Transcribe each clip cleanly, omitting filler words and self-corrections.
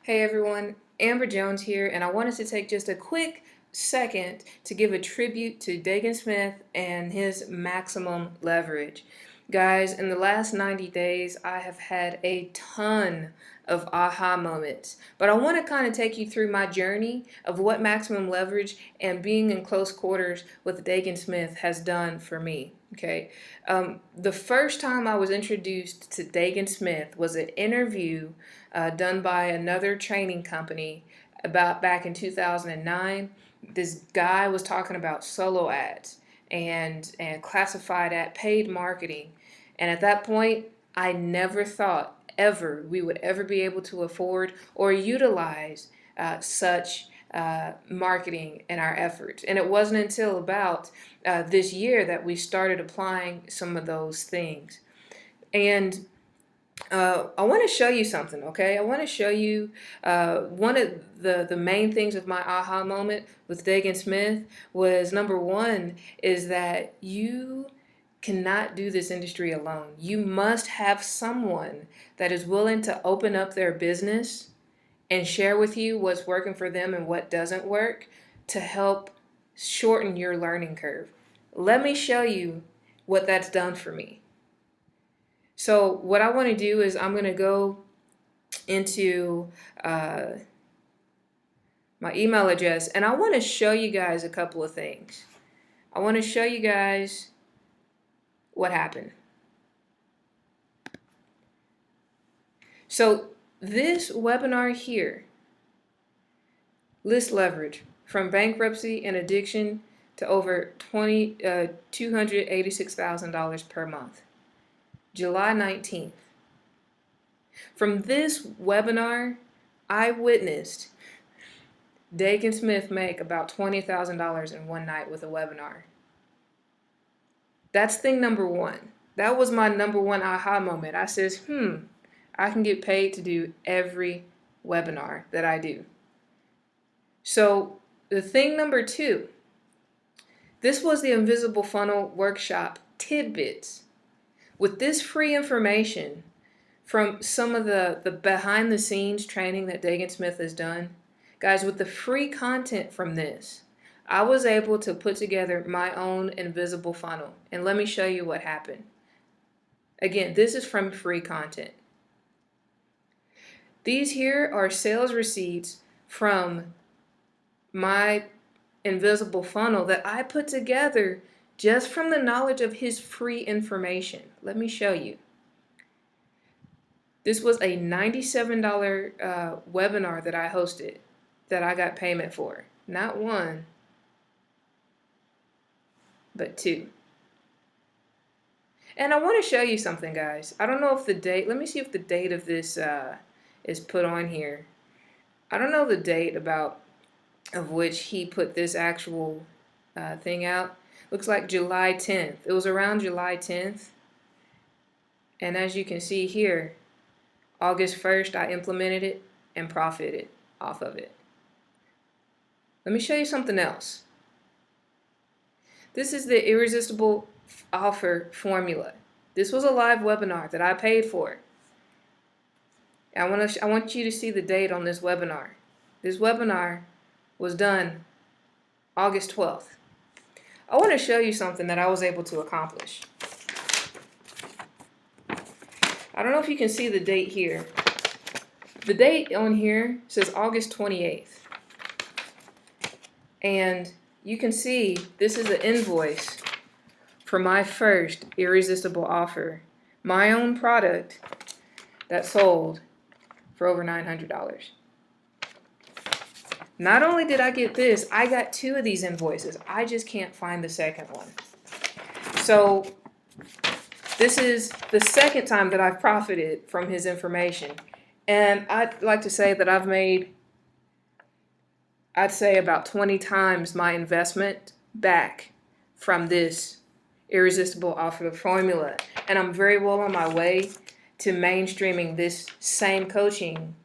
Hey everyone, Amber Jones here, and I wanted to take just a quick second to give a tribute to Dagan Smith and his maximum leverage. Guys, in the last 90 days, I have had a ton of aha moments, but I want to kind of take you through my journey of what maximum leverage and being in close quarters with Dagan Smith has done for me. Okay, the first time I was introduced to Dagan Smith was an interview done by another training company about back in 2009. This guy was talking about solo ads and classified ad paid marketing. And at that point, I never thought ever we would ever be able to afford or utilize such marketing in our efforts. And it wasn't until about this year that we started applying some of those things. And I want to show you something, okay? I want to show you one of the main things of my aha moment with Dagan Smith was number one is that you cannot do this industry alone. You must have someone that is willing to open up their business and share with you what's working for them and what doesn't work to help shorten your learning curve. Let me show you what that's done for me. So what I want to do is I'm going to go into my email address and I want to show you guys a couple of things. I want to show you guys what happened. So this webinar here, list leverage from bankruptcy and addiction to over $286,000 per month. July 19th. From this webinar, I witnessed Dagan Smith make about $20,000 in one night with a webinar. That's thing number one. That was my number one aha moment. I says, I can get paid to do every webinar that I do. So the thing number two, this was the Invisible Funnel Workshop tidbits. With this free information from some of the behind the scenes training that Dagan Smith has done, guys, with the free content from this, I was able to put together my own invisible funnel. And let me show you what happened. Again, this is from free content. These here are sales receipts from my invisible funnel that I put together just from the knowledge of his free information. Let me show you. This was a $97 webinar that I hosted that I got payment for. Not one, but two. And I want to show you something, guys. I don't know if the date, let me see if the date of this is put on here. I don't know the date of which he put this actual thing out. Looks like July 10th. It was around July 10th. And as you can see here, August 1st, I implemented it and profited off of it. Let me show you something else. This is the irresistible offer formula. This was a live webinar that I paid for. I want you to see the date on this webinar. This webinar was done August 12th. I want to show you something that I was able to accomplish. I don't know if you can see the date here. The date on here says August 28th. And you can see this is an invoice for my first irresistible offer. My own product that sold for over $900. Not only did I get this, I got two of these invoices. I just can't find the second one. So this is the second time that I've profited from his information. And I'd like to say that I've made, I'd say about 20 times my investment back from this irresistible offer formula. And I'm very well on my way to mainstreaming this same coaching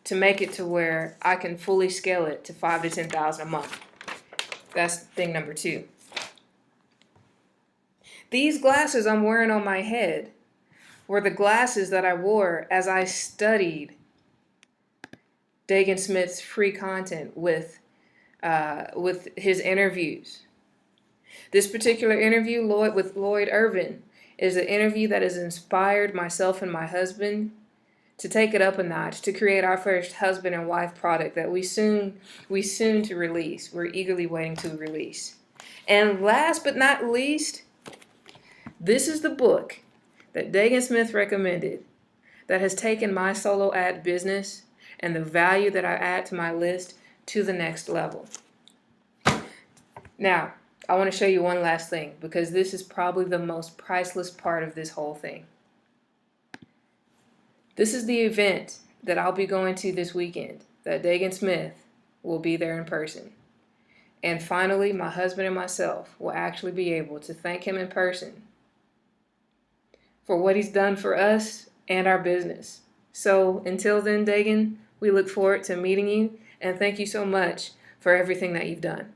to make it to where I can fully scale it to $5,000 to $10,000 a month. That's thing number two. These glasses I'm wearing on my head were the glasses that I wore as I studied Dagan Smith's free content with his interviews. This particular interview with Lloyd Irvin is an interview that has inspired myself and my husband to take it up a notch, to create our first husband and wife product that we soon to release. We're eagerly waiting to release. And last but not least, this is the book that Dagan Smith recommended that has taken my solo ad business and the value that I add to my list to the next level. Now, I want to show you one last thing, because this is probably the most priceless part of this whole thing. This is the event that I'll be going to this weekend, that Dagan Smith will be there in person. And finally, my husband and myself will actually be able to thank him in person for what he's done for us and our business. So until then, Dagan, we look forward to meeting you, and thank you so much for everything that you've done.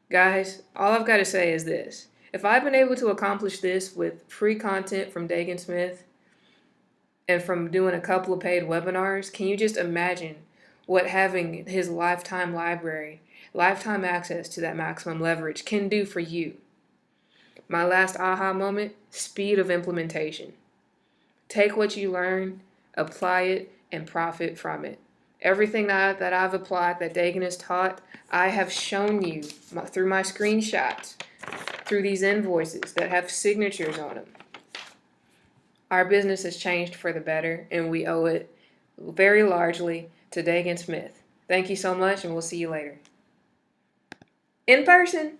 Guys, all I've got to say is this. If I've been able to accomplish this with free content from Dagan Smith and from doing a couple of paid webinars, can you just imagine what having his lifetime library, lifetime access to that maximum leverage can do for you? My last aha moment, speed of implementation. Take what you learn, apply it, and profit from it. Everything that I've applied, that Dagan has taught, I have shown you through my screenshots, through these invoices that have signatures on them. Our business has changed for the better, and we owe it very largely to Dagan Smith. Thank you so much, and we'll see you later. In person.